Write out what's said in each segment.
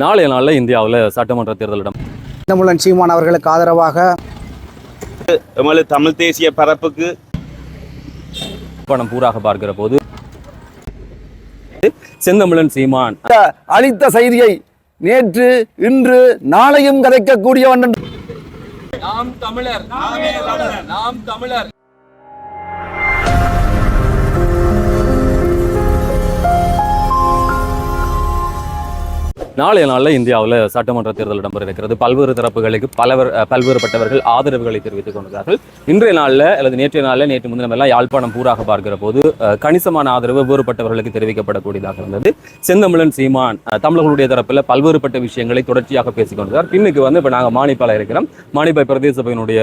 நாளைய நாளில் இந்தியாவில் சட்டமன்ற தேர்தலிடம் செந்தமிழன் சீமான் அவர்களுக்கு ஆதரவாக எமது தமிழ் தேசிய பரப்புக்கு பணம் பூராக பார்க்கிற போது செந்தமிழன் சீமான் அளித்த செய்தியை நேற்று இன்று நாளையும் கதைக்கக்கூடியவன். நாம் தமிழர், நாம் தமிழர். நாளைய நாளில் இந்தியாவில் சட்டமன்ற தேர்தல் இடம்பெற இருக்கிறது. பல்வேறு தரப்புகளுக்கு பல்வேறுபட்டவர்கள் ஆதரவுகளை தெரிவித்துக் கொண்டிருக்கிறார்கள். இன்றைய நாளில் அல்லது நேற்றைய நாளில் நேற்று முன்தினமெல்லாம் யாழ்ப்பாணம் பூராக பார்க்கிற போது கணிசமான ஆதரவு வேறுபட்டவர்களுக்கு தெரிவிக்கப்படக்கூடியதாக இருந்தது. செந்தமிழன் சீமான் தமிழர்களுடைய தரப்பில் பல்வேறுபட்ட விஷயங்களை தொடர்ச்சியாக பேசிக் கொண்டிருக்கிறார். பின்னுக்கு இப்போ நாங்கள் மானிப்பால இருக்கிறோம். மானிப்பாய் பிரதேச சபையினுடைய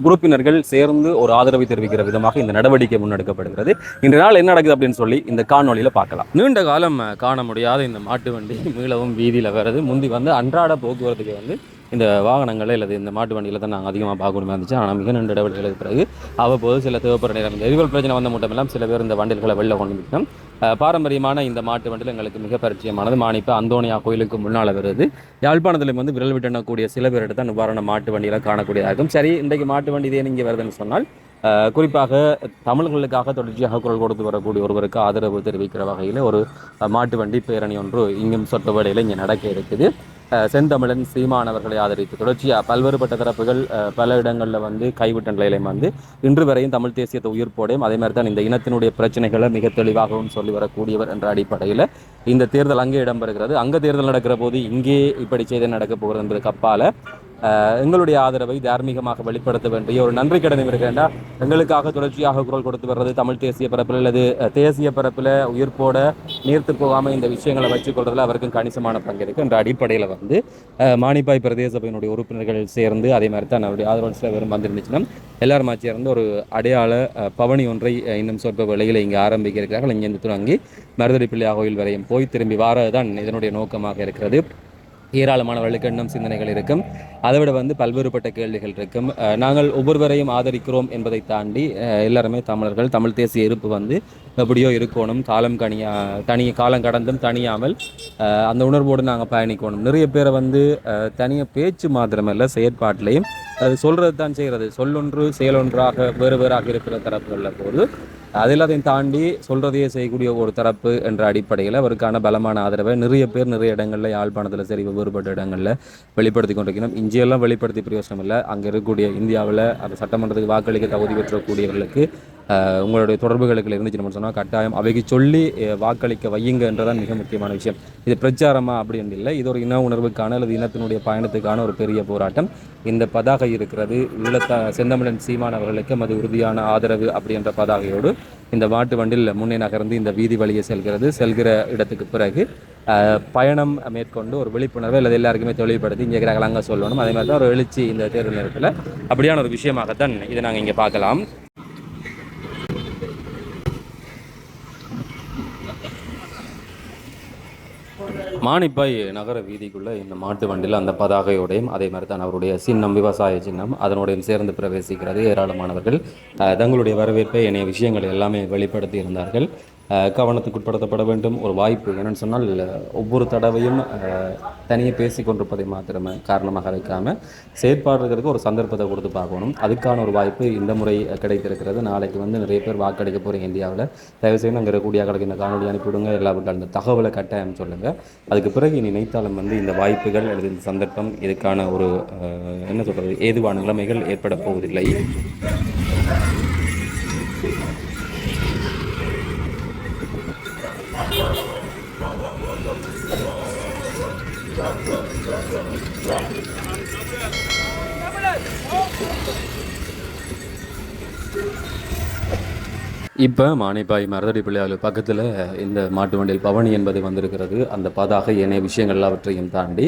உறுப்பினர்கள் சேர்ந்து ஒரு ஆதரவை தெரிவிக்கிற விதமாக இந்த நடவடிக்கை முன்னெடுக்கப்படுகிறது. இன்றைய நாள் என்ன நடக்குது அப்படின்னு சொல்லி இந்த காணொலியில் பார்க்கலாம். நீண்ட காலம் காண முடியாத இந்த மாட்டு வண்டி மீளவும் வீதியில் வருது. முந்தி அன்றாட போக்குவரத்துக்கு இந்த வாகனங்கள் அல்லது இந்த மாட்டு வண்டியில் தான் நாங்கள் அதிகமாக பார்க்கணுமே இருந்துச்சு. ஆனால் மிக நீண்ட இடைவெளிகளுக்கு பிறகு அவ்வப்போது சில தேவைப்படுற நேரம் இந்த எரிவல் பிரச்சனை வந்த மட்டுமெல்லாம் சில பேர் இந்த வண்டிகளை வெளில கொண்டு வந்துட்டோம். பாரம்பரியமான இந்த மாட்டு வண்டியில் எங்களுக்கு மிக பரிச்சயமானது மானிப்பா அந்தோனியா கோயிலுக்கு முன்னால் வருது. யாழ்ப்பாணத்தில் விரல் விட்டக்கூடிய சில பேர்கிட்ட தான் நிவாரண மாட்டு வண்டியில் காணக்கூடியதாக இருக்கும். சரி, இன்றைக்கு மாட்டு வண்டி இதே இங்கே வருதுன்னு சொன்னால் குறிப்பாக தமிழர்களுக்காக தொடர்ச்சியாக குரல் கொடுத்து வரக்கூடிய ஒருவருக்கு ஆதரவு தெரிவிக்கிற வகையில் ஒரு மாட்டு வண்டி பேரணி ஒன்று இங்கும் சொட்டவடையில் இங்கே நடக்க இருக்குது. செந்தமிழன் சீமான் அவர்களை ஆதரித்து தொடர்ச்சியாக பல்வேறுபட்ட தரப்புகள் பல இடங்களில் கைவிட்ட நிலையிலையும் இன்று வரையும் தமிழ் தேசியத்தை உயிர்ப்போடையும் அதே மாதிரி தான் இந்த இனத்தினுடைய பிரச்சனைகளை மிக தெளிவாகவும் சொல்லி வரக்கூடியவர் என்ற அடிப்படையில் இந்த தேர்தல் அங்கே இடம்பெறுகிறது. அங்கே தேர்தல் நடக்கிற போது இங்கே இப்படி செய்தி நடக்க போகிறது என்பதுக்கு அப்பால் எங்களுடைய ஆதரவை தார்மீகமாக வெளிப்படுத்த வேண்டிய ஒரு நன்றி கடனை இருக்கின்றா. எங்களுக்காக தொடர்ச்சியாக குரல் கொடுத்து வர்றது தமிழ் தேசிய பரப்பில் அல்லது தேசிய பரப்பில் உயிர்ப்போட நீர்த்து போகாமல் இந்த விஷயங்களை வச்சுக்கொள்றதுல அவருக்கும் கணிசமான பங்கு இருக்குது என்ற அடிப்படையில் மானிப்பாய் பிரதேச சபையினுடைய உறுப்பினர்கள் சேர்ந்து அதே மாதிரி தான் அவருடைய ஆதரவு சில பேரும் வந்திருந்துச்சுன்னா எல்லாருமா சேர்ந்து ஒரு அடையாள பவனி ஒன்றை இன்னும் சொற்ப வேளையில் இங்கே ஆரம்பிக்க இருக்கிறார்கள். இங்கேருந்து துவங்கி மருதடி பிள்ளையா கோயில் வரையும் போய் திரும்பி வாரதுதான் இதனுடைய நோக்கமாக இருக்கிறது. ஏராளமானவர்களுக்கு எண்ணம் சிந்தனைகள் இருக்கும். அதை விட பல்வேறுபட்ட கேள்விகள் இருக்கும். நாங்கள் ஒவ்வொருவரையும் ஆதரிக்கிறோம் என்பதை தாண்டி எல்லாருமே தமிழர்கள். தமிழ் தேசிய இருப்பு எப்படியோ இருக்கணும். காலம் கடந்தும் தனியாமல் அந்த உணர்வோடு நாங்கள் பயணிக்கணும். நிறைய பேரை தனியாக பேச்சு மாத்திரமல்ல செயற்பாட்டிலையும் அது சொல்கிறது தான் செய்கிறது. சொல்லொன்று செயலொன்றாக வேறாக இருக்கிற தரப்புகளில் போது அது எல்லாத்தையும் தாண்டி சொல்கிறதையே செய்யக்கூடிய ஒரு தரப்பு என்ற அடிப்படையில் அவருக்கான பலமான ஆதரவை நிறைய பேர் நிறைய இடங்களில் யாழ்ப்பாணத்தில் சரி வேறுபட்ட இடங்களில் வெளிப்படுத்தி கொண்டிருக்கணும். இஞ்சியெல்லாம் வெளிப்படுத்தி பிரயோசனம் இல்லை. அங்கே இருக்கக்கூடிய இந்தியாவில் அந்த சட்டமன்றத்துக்கு வாக்களிக்க தகுதி பெற்றக்கூடியவர்களுக்கு உங்களுடைய தொடர்புகளுக்கு இருந்துச்சுன்னு சொன்னால் கட்டாயம் அவைக்கு சொல்லி வாக்களிக்க வையுங்க என்றதான் மிக முக்கியமான விஷயம். இது பிரச்சாரமா அப்படின்னு இல்லை. இது ஒரு இன உணர்வுக்கான அல்லது இனத்தினுடைய பயணத்துக்கான ஒரு பெரிய போராட்டம். இந்த பதாகை இருக்கிறது. செந்தமிழன் சீமான் அவர்களுக்கு அது உறுதியான ஆதரவு அப்படின்ற பதாகையோடு இந்த மாட்டு வண்டியில் முன்னே நகர்ந்து இந்த வீதி வழியை செல்கிற இடத்துக்கு பிறகு பயணம் மேற்கொண்டு ஒரு விழிப்புணர்வு அல்லது எல்லாருக்குமே தெளிவுபடுத்தி இங்கே இருக்கிறாங்க அங்கே சொல்லணும். அதே மாதிரி தான் ஒரு எழுச்சி இந்த தேர்தல் நேரத்தில் அப்படியான ஒரு விஷயமாகத்தான் இதை நாங்கள் இங்கே பார்க்கலாம். மானிப்பாய் நகர வீதிக்குள்ளே இந்த மாட்டு வண்டியில் அந்த பதாகையோடையும் அதே மாதிரி தான் அவருடைய சின்னம் விவசாய சின்னம் அதனோடையும் சேர்ந்து பிரவேசிக்கிறது. ஏராளமானவர்கள் தங்களுடைய வரவேற்பை இணைய விஷயங்கள் எல்லாமே வெளிப்படுத்தி இருந்தார்கள். கவனத்துக்குட்படுத்தப்பட வேண்டும் ஒரு வாய்ப்பு. என்னென்னு சொன்னால் ஒவ்வொரு தடவையும் தனியே பேசி கொண்டிருப்பதை மாத்திரமே காரணமாக வைக்காமல் செயற்பாடுறதுக்கு ஒரு சந்தர்ப்பத்தை கொடுத்து பார்க்கணும். அதுக்கான ஒரு வாய்ப்பு இந்த முறை கிடைத்திருக்கிறது. நாளைக்கு நிறைய பேர் வாக்களிக்க போகிறீங்க இந்தியாவில். தயவுசெய்து அங்கே இருக்கக்கூடிய கடைக்கு இந்த காணொலி அனுப்பிவிடுங்க. எல்லாருக்கும் அந்த தகவலை கட்டாயம் சொல்லுங்கள். அதுக்கு பிறகு நினைத்தாலும் இந்த வாய்ப்புகள் அல்லது இந்த சந்தர்ப்பம் இதுக்கான ஒரு என்ன சொல்கிறது ஏதுவான நிலைமைகள் ஏற்பட போவதில்லை. இப்போ மானிப்பாய் மருதடி பிள்ளையாளு பக்கத்தில் இந்த மாட்டு வண்டியில் பவனி என்பது வந்திருக்கிறது. அந்த பதாக ஏனைய விஷயங்கள் எல்லாவற்றையும் தாண்டி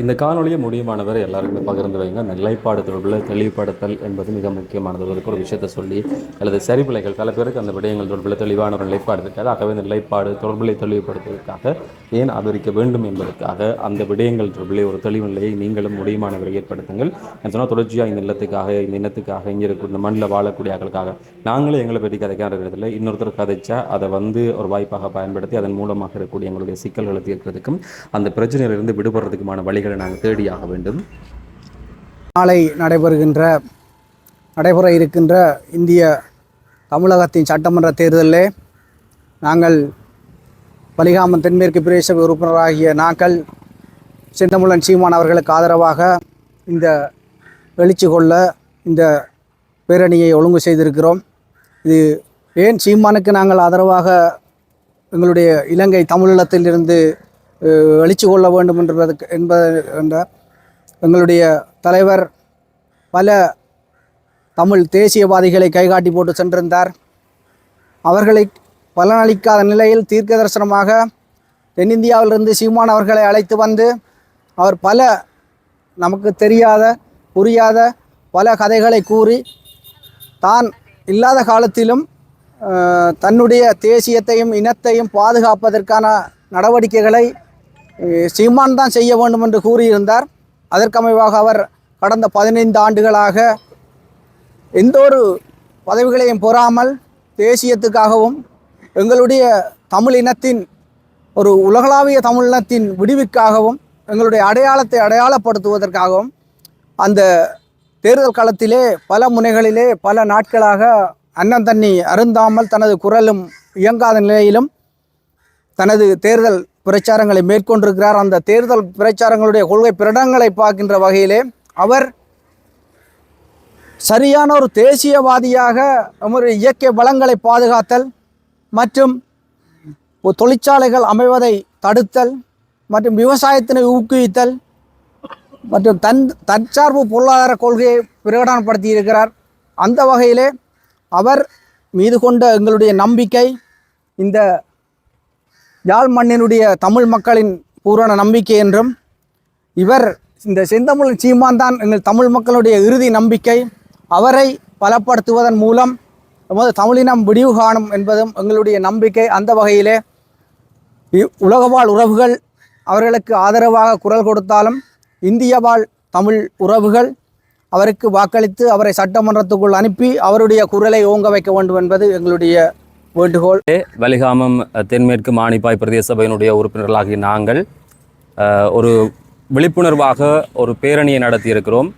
இந்த காணொலியை முடியுமானவர் எல்லாருக்குமே பகிர்ந்து வைங்க. நிலைப்பாடு தொடர்பில் தெளிவுபடுத்தல் என்பது மிக முக்கியமானது. ஒரு விஷயத்தை சொல்லி அல்லது சரிபிழைகள் பல பேருக்கு அந்த விடயங்கள் தொடர்பில் தெளிவான ஒரு நிலைப்பாடு இருக்காது. ஆகவே இந்த நிலைப்பாடு தொடர்பிலை தெளிவுபடுத்துவதற்காக ஏன் ஆதரிக்க வேண்டும் என்பதற்காக அந்த விடயங்கள் தொடர்பிலே ஒரு தெளிவு நிலையை நீங்களும் முடியுமானவரை ஏற்படுத்துங்கள். சொன்னால் தொடர்ச்சியாக இந்த இல்லத்துக்காக இந்த இனத்துக்காக இங்கே இருக்கும் இந்த மண்ணில் வாழக்கூடிய ஆக்களுக்காக நாங்களே எங்களை பற்றி கதைக்காரதில்லை. இன்னொருத்தர் கதைச்சா அதை ஒரு வாய்ப்பாக பயன்படுத்தி அதன் மூலமாக இருக்கக்கூடிய எங்களுடைய சிக்கல்களை தீர்க்கிறதுக்கும் அந்த பிரச்சனையிலிருந்து விடுபடுறதுக்குமான வழிகளை நாங்கள் தேடியாக வேண்டும். நாளை நடைபெற இருக்கின்ற இந்திய தமிழகத்தின் சட்டமன்ற தேர்தலிலே நாங்கள் பலிகாமம் தென்மேற்கு பிரதேச உறுப்பினராகிய நாங்கள் செந்தமிழன் சீமான் அவர்களுக்கு ஆதரவாக இந்த எழுச்சி கொள்ள இந்த பேரணியை ஒழுங்கு செய்திருக்கிறோம். இது ஏன் சீமானுக்கு நாங்கள் ஆதரவாக எங்களுடைய இலங்கை தமிழீழத்திலிருந்து எழுச்சி கொள்ள வேண்டும் என்ற எங்களுடைய தலைவர் பல தமிழ் தேசியவாதிகளை கைகாட்டி போட்டு சென்றிருந்தார். அவர்களை பலனளிக்காத நிலையில் தீர்க்க தரிசனமாக தென்னிந்தியாவிலிருந்து சீமான் அவர்களை அழைத்து வந்து அவர் பல நமக்கு தெரியாத புரியாத பல கதைகளை கூறி தான் இல்லாத காலத்திலும் தன்னுடைய தேசியத்தையும் இனத்தையும் பாதுகாப்பதற்கான நடவடிக்கைகளை சீமான் தான் செய்ய வேண்டும் என்று கூறியிருந்தார். அதற்கமைவாக அவர் கடந்த 15 ஆண்டுகளாக எந்த ஒரு பதவிகளையும் பெறாமல் தேசியத்துக்காகவும் எங்களுடைய தமிழ் இனத்தின் ஒரு உலகளாவிய தமிழினத்தின் விடுவிற்காகவும் எங்களுடைய அடையாளத்தை அடையாளப்படுத்துவதற்காகவும் அந்த தேர்தல் களத்திலே பல முனைகளிலே பல நாட்களாக அன்னம் தண்ணி அருந்தாமல் தனது குரலும் இயங்காத நிலையிலும் தனது தேர்தல் பிரச்சாரங்களை மேற்கொண்டிருக்கிறார். அந்த தேர்தல் பிரச்சாரங்களுடைய கொள்கை பிரடங்களை பார்க்கின்ற வகையிலே அவர் சரியான ஒரு தேசியவாதியாக நம்முடைய இயற்கை வளங்களை பாதுகாத்தல் மற்றும் தொழிற்சாலைகள் அமைவதை தடுத்தல் மற்றும் விவசாயத்தினை ஊக்குவித்தல் மற்றும் தற்சார்பு பொருளாதார கொள்கையை பிரகடனப்படுத்தி இருக்கிறார். அந்த வகையிலே அவர் மீது கொண்ட எங்களுடைய நம்பிக்கை இந்த யாழ் மண்ணினுடைய தமிழ் மக்களின் பூரண நம்பிக்கை என்றும் இவர் இந்த செந்தமிழ் சீமான் தான் எங்கள் தமிழ் மக்களுடைய இறுதி நம்பிக்கை, அவரை பலப்படுத்துவதன் மூலம் நமது தமிழினம் விடிவு காணும் என்பதும் எங்களுடைய நம்பிக்கை. அந்த வகையிலே உலகவாழ் உறவுகள் அவர்களுக்கு ஆதரவாக குரல் கொடுத்தாலும் இந்திய வாழ் தமிழ் உறவுகள் அவருக்கு வாக்களித்து அவரை சட்டமன்றத்துக்குள் அனுப்பி அவருடைய குரலை ஓங்க வைக்க வேண்டும் என்பது எங்களுடைய வேண்டுகோள். வலிகாமம் தென்மேற்கு மானிப்பாய் பிரதேச சபையினுடைய உறுப்பினர்களாகிய நாங்கள் ஒரு விழிப்புணர்வாக ஒரு பேரணியை நடத்தியிருக்கிறோம்.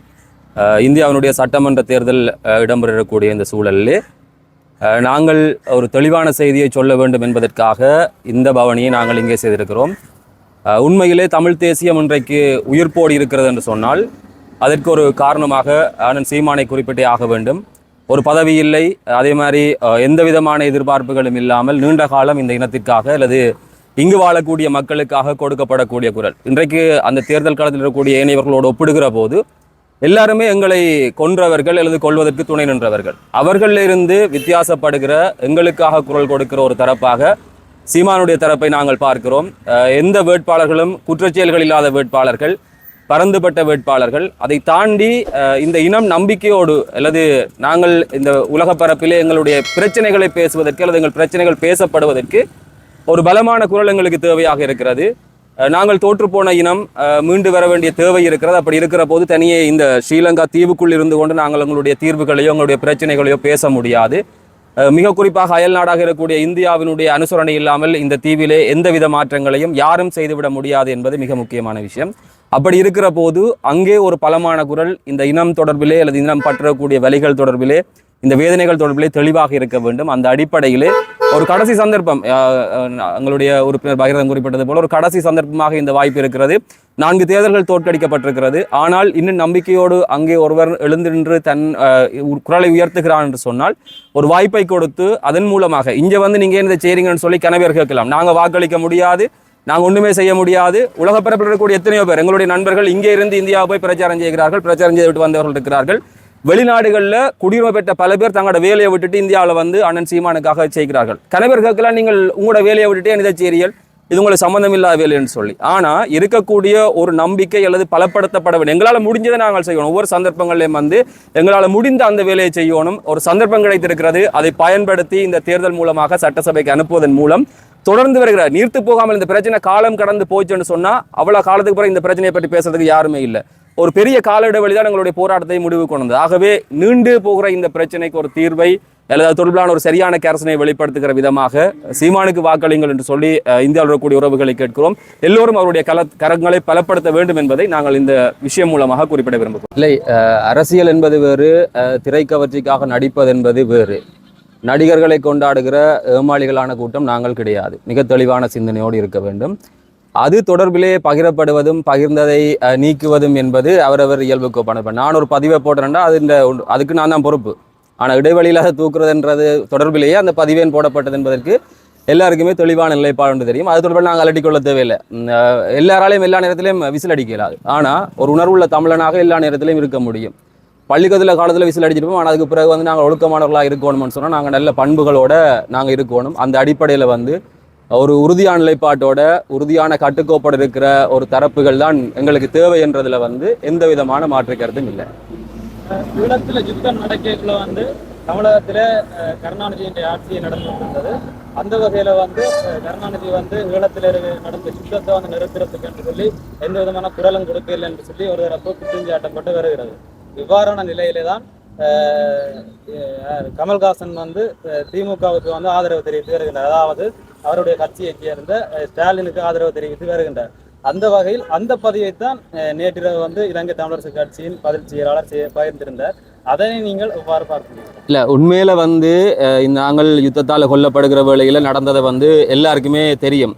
இந்தியாவினுடைய சட்டமன்ற தேர்தல் இடம்பெறக்கூடிய இந்த சூழலில் நாங்கள் ஒரு தெளிவான செய்தியை சொல்ல வேண்டும் என்பதற்காக இந்த பவனியை நாங்கள் இங்கே செய்திருக்கிறோம். உண்மையிலே தமிழ் தேசியம் இன்றைக்கு உயிர்ப்போடு இருக்கிறது என்று சொன்னால் அதற்கு ஒரு காரணமாக அண்ணன் சீமானை குறிப்பிட்டே ஆக வேண்டும். ஒரு பதவி இல்லை, அதே மாதிரி எந்த விதமான எதிர்பார்ப்புகளும் இல்லாமல் நீண்ட காலம் இந்த இனத்திற்காக அல்லது இங்கு வாழக்கூடிய மக்களுக்காக கொடுக்கப்படக்கூடிய குரல். இன்றைக்கு அந்த தேர்தல் காலத்தில் இருக்கக்கூடிய ஏனையவர்களோடு ஒப்பிடுகிற போது எல்லாருமே எங்களை கொன்றவர்கள் அல்லது கொள்வதற்கு துணை நின்றவர்கள். அவர்களிலிருந்து வித்தியாசப்படுகிற எங்களுக்காக குரல் கொடுக்கிற ஒரு தரப்பாக சீமானுடைய தரப்பை நாங்கள் பார்க்கிறோம். எந்த வேட்பாளர்களும் குற்றச்செயல்கள் இல்லாத வேட்பாளர்கள், பரந்துபட்ட வேட்பாளர்கள். அதை தாண்டி இந்த இனம் நம்பிக்கையோடு அல்லது நாங்கள் இந்த உலக பரப்பிலே எங்களுடைய பிரச்சனைகளை பேசுவதற்கு அல்லது எங்கள் பிரச்சனைகள் பேசப்படுவதற்கு ஒரு பலமான குரல் எங்களுக்கு தேவையாக இருக்கிறது. நாங்கள் தோற்றுப்போன இனம் மீண்டு வர வேண்டிய தேவை இருக்கிறது. அப்படி இருக்கிற போது தனியே இந்த ஸ்ரீலங்கா தீவுக்குள் இருந்து கொண்டு நாங்கள் எங்களுடைய தீர்வுகளையோ எங்களுடைய பிரச்சனைகளையோ பேச முடியாது. மிக குறிப்பாக அயல் நாடாக இருக்கக்கூடிய இந்தியாவினுடைய அனுசரணை இல்லாமல் இந்த தீவிலே எந்தவித மாற்றங்களையும் யாரும் செய்துவிட முடியாது என்பது மிக முக்கியமான விஷயம். அப்படி இருக்கிற போது அங்கே ஒரு பலமான குரல் இந்த இனம் தொடர்பிலே அல்லது இனம் பற்றக்கூடிய வலிகள் தொடர்பிலே, இந்த வேதனைகள் தொடர்பிலே தெளிவாக இருக்க வேண்டும். அந்த அடிப்படையிலே ஒரு கடைசி சந்தர்ப்பம், எங்களுடைய உறுப்பினர் பகிரதம் குறிப்பிட்டது போல ஒரு கடைசி சந்தர்ப்பமாக இந்த வாய்ப்பு இருக்கிறது. 4 தேர்தல்கள் தோற்கடிக்கப்பட்டிருக்கிறது. ஆனால் இன்னும் நம்பிக்கையோடு அங்கே ஒருவர் எழுந்து நின்று தன் குரலை உயர்த்துகிறான் என்று சொன்னால் ஒரு வாய்ப்பை கொடுத்து அதன் மூலமாக இங்கே வந்து நீங்கள் இதை செய்றீங்கன்னு சொல்லி கனவேர் கேட்கலாம். நாங்கள் வாக்களிக்க முடியாது, நாங்கள் ஒன்றுமே செய்ய முடியாது. உலக பரப்பில் இருக்கக்கூடிய எத்தனையோ பேர் எங்களுடைய நண்பர்கள் இங்கே இருந்து இந்தியாவை போய் பிரச்சாரம் செய்கிறார்கள், பிரச்சாரம் செய்துவிட்டு வந்தவர்கள் இருக்கிறார்கள். வெளிநாடுகளில் குடியுரிமை பெற்ற பல பேர் தங்களோட வேலையை விட்டுட்டு இந்தியாவில் வந்து அண்ணன் சீமானுக்காக செய்கிறார்கள். கணவர் கேட்கலாம், நீங்கள் உங்களோட வேலையை விட்டுட்டு இதை செய்கிறீர்கள், இது உங்களுக்கு சம்மந்தம் இல்லாத வேலைன்னு சொல்லி. ஆனால் இருக்கக்கூடிய ஒரு நம்பிக்கை அல்லது பலப்படுத்தப்பட வேண்டும். எங்களால் முடிஞ்சதை நாங்கள் செய்யணும். ஒவ்வொரு சந்தர்ப்பங்களையும் வந்து எங்களால் முடிந்த அந்த வேலையை செய்யணும். ஒரு சந்தர்ப்பம் கிடைத்திருக்கிறது, அதை பயன்படுத்தி இந்த தேர்தல் மூலமாக சட்டசபைக்கு அனுப்புவதன் மூலம் தொடர்ந்து வருகிறார். நீர்த்து போகாமல் இந்த பிரச்சனை காலம் கடந்து போச்சுன்னு சொன்னா அவ்வளவு காலத்துக்கு பிறகு இந்த பிரச்சனையை பற்றி பேசுறதுக்கு யாருமே இல்லை. ஒரு பெரிய கால இடைவெளி தான் எங்களுடைய போராட்டத்தை முடிவு கொண்டு வந்தது. ஆகவே நீண்டு போகிற இந்த பிரச்சனைக்கு ஒரு தீர்வை அல்லது தொடர்பிலான ஒரு சரியான கரசனை வெளிப்படுத்துகிற விதமாக சீமானுக்கு வாக்களிங்கள் என்று சொல்லி இந்தியாவில் இருக்கக்கூடிய உறவுகளை கேட்கிறோம். எல்லோரும் அவருடைய கரங்களை பலப்படுத்த வேண்டும் என்பதை நாங்கள் இந்த விஷயம் மூலமாக குறிப்பிட விரும்புகிறோம். இல்லை, அரசியல் என்பது வேறு, திரைக்கவர்ச்சிக்காக நடிப்பது என்பது வேறு. நடிகர்களை கொண்டாடுகிற ஏமாளிகளான கூட்டம் நாங்கள் கிடையாது. மிக தெளிவான சிந்தனையோடு இருக்க வேண்டும். அது தொடர்பிலே பகிரப்படுவதும் பகிர்ந்ததை நீக்குவதும் என்பது அவரவர் இயல்புக்கு ஒப்பான. நான் ஒரு பதிவை போட்டேன்னா அதுக்கு நான் தான் பொறுப்பு. ஆனால் இடைவெளியிலாக தூக்குறதுன்றது தொடர்பிலேயே அந்த பதிவேன் போடப்பட்டது என்பதற்கு எல்லாருக்குமே தெளிவான நிலைப்பாடு ஒன்று தெரியும். அது தொடர்பில் நாங்கள் அலட்டிக்கொள்ள தேவையில்லை. எல்லாராலையும் எல்லா நேரத்திலையும் விசில் அடிக்க இயலாது. ஆனால் ஒரு உணர்வுள்ள தமிழனாக எல்லா நேரத்திலையும் இருக்க முடியும். பள்ளிக்கூடத்தில் காலத்தில் விசில் அடிச்சிருப்போம். ஆனால் அதுக்கு பிறகு வந்து நாங்கள் ஒழுக்கமானவர்களாக இருக்கணும்னு சொன்னால் நாங்கள் நல்ல பண்புகளோட நாங்கள் இருக்கணும். அந்த அடிப்படையில் வந்து ஒரு உறுதியான நிலைப்பாட்டோட உறுதியான கட்டுக்கோப்போடு இருக்கிற ஒரு தரப்புகள் தான் எங்களுக்கு தேவை என்றதில் வந்து எந்த விதமான மாற்று கருத்தும் இல்லை. ஈழத்தில் யுத்தம் நடக்கல வந்து தமிழகத்தில் கருணாநிதியின் ஆட்சியை நடந்துட்டு அந்த வகையில் வந்து கருணாநிதி வந்து ஈழத்தில் நடந்த யுத்தத்தை வந்து நிறுத்துறதுக்கு என்று சொல்லி எந்த விதமான குரலும் கொடுக்கல என்று சொல்லி ஒரு தரப்பு குற்றஞ்சாட்டப்பட்டு வருகிறது. இவ்வாறான நிலையிலே தான் கமல்ஹாசன் வந்து திமுகவுக்கு வந்து ஆதரவு தெரிவித்து வருகின்றார். அதாவது அவருடைய கட்சியைச் சேர்ந்த ஸ்டாலினுக்கு ஆதரவு தெரிவித்து வருகின்றார். அந்த வகையில் அந்த பதிவைத்தான் நேற்றிரவு வந்து இலங்கை தமிழரசு கட்சியின் பதில் செயலாளர் பகிர்ந்திருந்தார். அதனை நீங்கள் எவ்வாறு பார்க்கிறீர்கள்? இல்லை, உண்மையில வந்து நாங்கள் யுத்தத்தால் கொல்லப்படுகிற வேளையில் நடந்ததை வந்து எல்லாருக்குமே தெரியும்.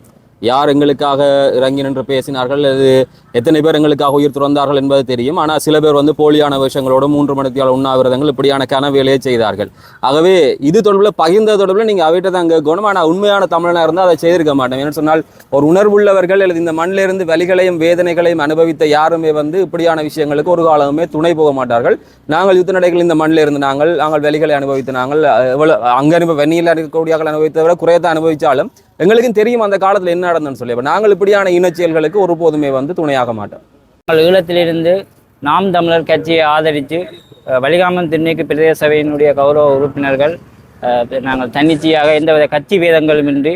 யார் எங்களுக்காக இறங்கி நின்று பேசினார்கள், அது எத்தனை பேர் எங்களுக்காக உயிர் துறந்தார்கள் என்பது தெரியும். ஆனால் சில பேர் வந்து போலியான விஷயங்களோடு 3 மணித்தியால் உண்ணாவிரதங்கள் இப்படியான கனவேலையை செய்தார்கள். ஆகவே இது தொடர்பில் பகிர்ந்த தொடர்பில் நீங்கள் அவைகிட்ட தான் கேட்கணும். ஆனால் உண்மையான தமிழனாக இருந்தால் அதை செய்திருக்க மாட்டோம். ஏன்னு சொன்னால் ஒரு உணர்வுள்ளவர்கள் அல்லது இந்த மண்ணிலிருந்து வலிகளையும் வேதனைகளையும் அனுபவித்த யாருமே வந்து இப்படியான விஷயங்களுக்கு ஒரு காலமே துணை போக மாட்டார்கள். நாங்கள் யுத்த நடைகள் இந்த மண்ணில் இருந்து நாங்கள் வலிகளை அனுபவித்து நாங்கள் அங்கே வெண்ணியில் இருக்கக்கூடியவர்கள் அனுபவித்ததை விட குறையத்தை அனுபவித்தாலும் எங்களுக்கும் தெரியும் அந்த காலத்தில் என்ன நடந்ததுன்னு சொல்லி. நாங்கள் இப்படியான இனச்செயல்களுக்கு ஒருபோதுமே வந்து துணையாக மாட்டோம். நாங்கள் ஈழத்திலிருந்து நாம் தமிழர் கட்சியை ஆதரித்து வலிகாமன் திருநீக்கு பிரதேச சபையினுடைய கௌரவ உறுப்பினர்கள் நாங்கள் தன்னிச்சையாக எந்தவித கட்சி வேதங்களுமின்றி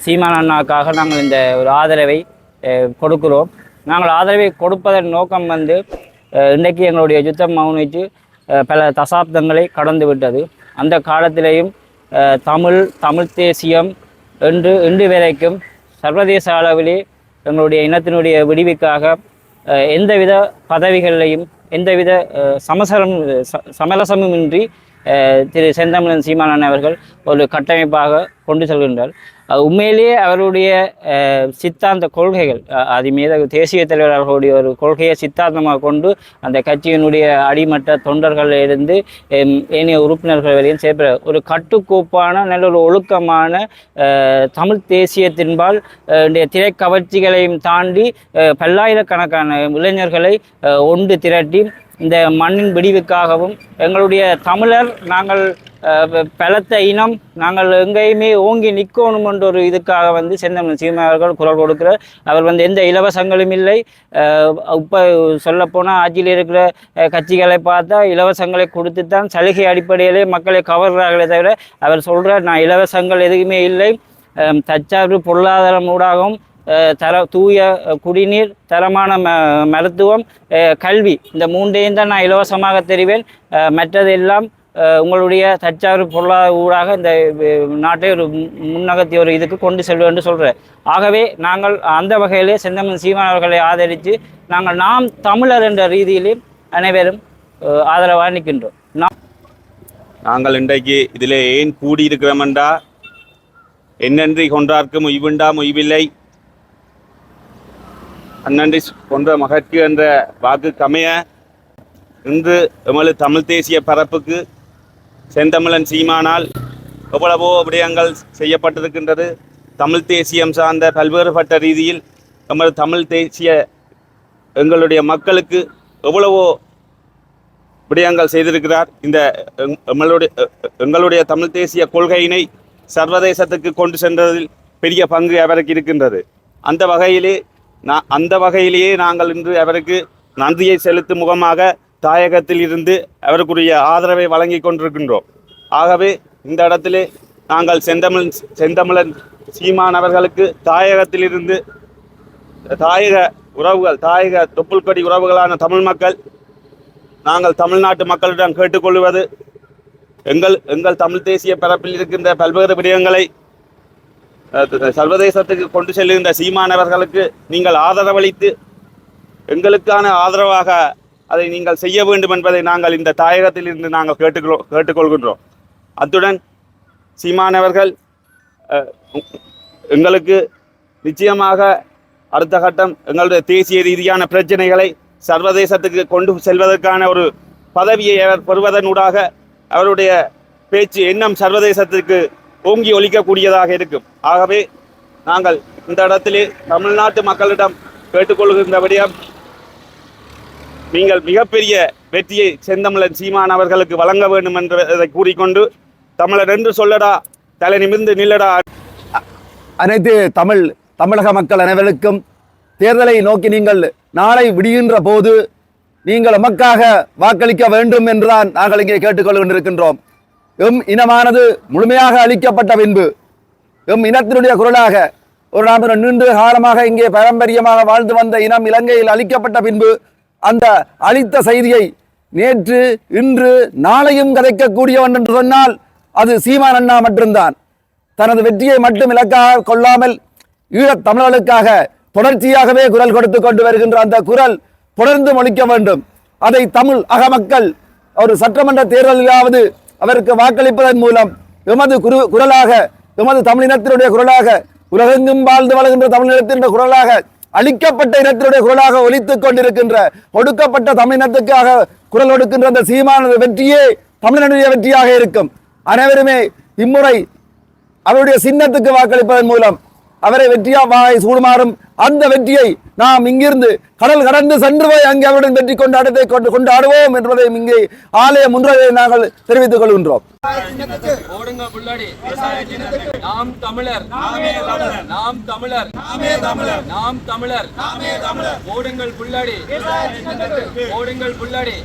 சீமான் அண்ணாவுக்காக நாங்கள் இந்த ஒரு ஆதரவை கொடுக்கிறோம். நாங்கள் ஆதரவை கொடுப்பதன் நோக்கம் வந்து இன்றைக்கு எங்களுடைய யுத்தம் மௌனித்து பல தசாப்தங்களை கடந்து விட்டது. அந்த காலத்திலேயும் தமிழ் தேசியம் என்று இன்று வரைக்கும் சர்வதேச அளவிலே எங்களுடைய இனத்தினுடைய விடிவுக்காக எந்தவித பதவிகளையும் எந்தவித சமரசமுமின்றி திரு செந்தமிழன் சீமானன் அவர்கள் ஒரு கட்டமைப்பாக கொண்டு செல்கின்றார். உண்மையிலேயே அவருடைய சித்தாந்த கொள்கைகள் அதுமீது தேசிய தலைவர்களுடைய ஒரு கொள்கையை சித்தாந்தமாக கொண்டு அந்த கட்சியினுடைய அடிமட்ட தொண்டர்களிலிருந்து ஏனைய உறுப்பினர்கள் வரையும் சேர்ப்ப ஒரு கட்டுக்கோப்பான நல்ல ஒரு ஒழுக்கமான தமிழ் தேசியத்தின்பால் திரைக்கவர்ச்சிகளையும் தாண்டி பல்லாயிரக்கணக்கான இளைஞர்களை ஒன்று திரட்டி இந்த மண்ணின் விடிவுக்காகவும் எங்களுடைய தமிழர் நாங்கள் பலத்த இனம் நாங்கள் எங்கேயுமே ஓங்கி நிற்கணும் என்ற ஒரு இதுக்காக வந்து செந்தமிழன் சீமான் அவர்கள் குரல் கொடுக்கிறார். அவர் வந்து எந்த இலவசங்களும் இல்லை. இப்போ சொல்லப்போனால் ஆட்சியில் இருக்கிற கட்சிகளை பார்த்தா இலவசங்களை கொடுத்து தான் சலுகை அடிப்படையிலே மக்களை கவர்றார்களே தவிர அவர் சொல்கிறார் நான் இலவசங்கள் எதுவுமே இல்லை, தற்சார்பு பொருளாதாரம் ஊடாகவும் தூய குடிநீர், தரமான மருத்துவம், கல்வி, இந்த 3ஐயும் தான் நான் இலவசமாக தெரிவேன். மற்றதெல்லாம் உங்களுடைய தற்சார்பு பொருளாதார ஊடாக இந்த நாட்டை ஒரு முன்னகத்தி ஒரு இதுக்கு கொண்டு செல்வோம் என்று சொல்கிறேன். ஆகவே நாங்கள் அந்த வகையிலே செந்தமிழன் சீமான் அவர்களை ஆதரித்து நாம் தமிழர் என்ற ரீதியிலே அனைவரும் ஆதரவாக நிற்கின்றோம். நாங்கள் இன்றைக்கு இதில் ஏன் கூடியிருக்கிறோமென்றா என்னன்றி கொன்றார்க்கு மொய்வுண்டா மொய்வில்லை, அந்நன்றி கொன்ற மகற்கு என்ற வாக்கு கமைய இன்று எமது தமிழ் தேசிய பரப்புக்கு செந்தமிழன் சீமானால் எவ்வளவோ விடயங்கள் செய்யப்பட்டிருக்கின்றது. தமிழ் தேசியம் சார்ந்த பல்வேறுபட்ட ரீதியில் எமது தமிழ் தேசிய எங்களுடைய மக்களுக்கு எவ்வளவோ விடயங்கள் செய்திருக்கிறார். இந்த எங்களுடைய தமிழ் தேசிய கொள்கையினை சர்வதேசத்துக்கு கொண்டு சென்றதில் பெரிய பங்கு அவருக்கு இருக்கின்றது. அந்த வகையிலேயே நாங்கள் இன்று அவருக்கு நன்றியை செலுத்தும் முகமாக தாயகத்தில் இருந்து அவருக்குரிய ஆதரவை வழங்கி கொண்டிருக்கின்றோம். ஆகவே இந்த இடத்திலே நாங்கள் செந்தமிழன் சீமான் அவர்களுக்கு தாயகத்திலிருந்து தாயக தொப்புள்கொடி உறவுகளான தமிழ் மக்கள், நாங்கள் தமிழ்நாட்டு மக்களிடம் கேட்டுக்கொள்வது, எங்கள் தமிழ் தேசிய பரப்பில் இருக்கின்ற பல்வேறு விடயங்களை சர்வதேசத்துக்கு கொண்டு செல்கின்ற சீமானவர்களுக்கு நீங்கள் ஆதரவளித்து எங்களுக்கான ஆதரவாக அதை நீங்கள் செய்ய வேண்டும் என்பதை நாங்கள் இந்த தாயகத்தில் இருந்து நாங்கள் கேட்டுக்கொள்கின்றோம். அத்துடன் சீமானவர்கள் எங்களுக்கு நிச்சயமாக அடுத்த கட்டம் எங்களுடைய தேசிய ரீதியான பிரச்சனைகளை சர்வதேசத்துக்கு கொண்டு செல்வதற்கான ஒரு பதவியை அவர் பெறுவதனூடாக அவருடைய பேச்சு எண்ணம் சர்வதேசத்துக்கு ஓங்கி ஒலிக்கக்கூடியதாக இருக்கும். ஆகவே நாங்கள் இந்த இடத்திலே தமிழ்நாட்டு மக்களிடம் கேட்டுக்கொள்கின்ற விடயம், நீங்கள் மிகப்பெரிய வெற்றியை செந்தமிழன் சீமான் அவர்களுக்கு வழங்க வேண்டும் என்றதை கூறிக்கொண்டு, தமிழர் என்று சொல்லடா, தலை நிமிர்ந்து நில்லடா. அனைத்து தமிழக மக்கள் அனைவருக்கும் தேர்தலை நோக்கி நீங்கள் நாளை விடுகின்ற போது நீங்கள் எமக்காக வாக்களிக்க வேண்டும் என்றுதான் நாங்கள் இங்கே கேட்டுக்கொள்கின்றிருக்கின்றோம். எம் இனமானது முழுமையாக அழிக்கப்பட்ட பின்பு, எம் இனத்தினுடைய குரலாக ஒரு நாம் நீண்ட காலமாக இங்கே பாரம்பரியமாக வாழ்ந்து வந்த இனம் இலங்கையில் அழிக்கப்பட்ட பின்பு அந்த அழித்த செய்தியை நேற்று இன்று நாளையும் கதைக்கக்கூடியவன் என்று சொன்னால் அது சீமான் அண்ணா மட்டும்தான். தனது வெற்றியை மட்டும் இலக்காக கொள்ளாமல் ஈழத் தமிழர்களுக்காக தொடர்ச்சியாகவே குரல் கொடுத்து கொண்டு வருகின்ற அந்த குரல் தொடர்ந்து ஒலிக்க வேண்டும். அதை தமிழ் அகமக்கள் ஒரு சட்டமன்ற தேர்தலிலாவது அவருக்கு வாக்களிப்பதன் மூலம் எமது குரலாக, எமது தமிழினத்தினுடைய குரலாக, உலகெங்கும் வாழ்ந்து வளர்கின்ற தமிழினத்தினுடைய குரலாக, அழிக்கப்பட்ட இனத்தினுடைய குரலாக ஒலித்துக் கொண்டிருக்கின்ற ஒடுக்கப்பட்ட தமிழினத்துக்காக குரல் கொடுக்கின்ற அந்த சீமானது வெற்றியே தமிழனுடைய வெற்றியாக இருக்கும். அனைவருமே இம்முறை அவருடைய சின்னத்துக்கு வாக்களிப்பதன் மூலம் அவரை வெற்றியாக சூடுமாறும் அந்த வெற்றியை நாம் இங்கிருந்து கடல் கடந்து சென்று போய் அங்கே அவருடன் வெற்றி கொண்டாடத்தை கொண்டாடுவோம் என்பதை இங்கே ஆலய முன்றையை நாங்கள் தெரிவித்துக் கொள்கின்றோம். நாம் தமிழர், நாம் தமிழர், நாம் தமிழர், ஓடுங்கள் புள்ளடி, ஓடுங்கள் புள்ளடி.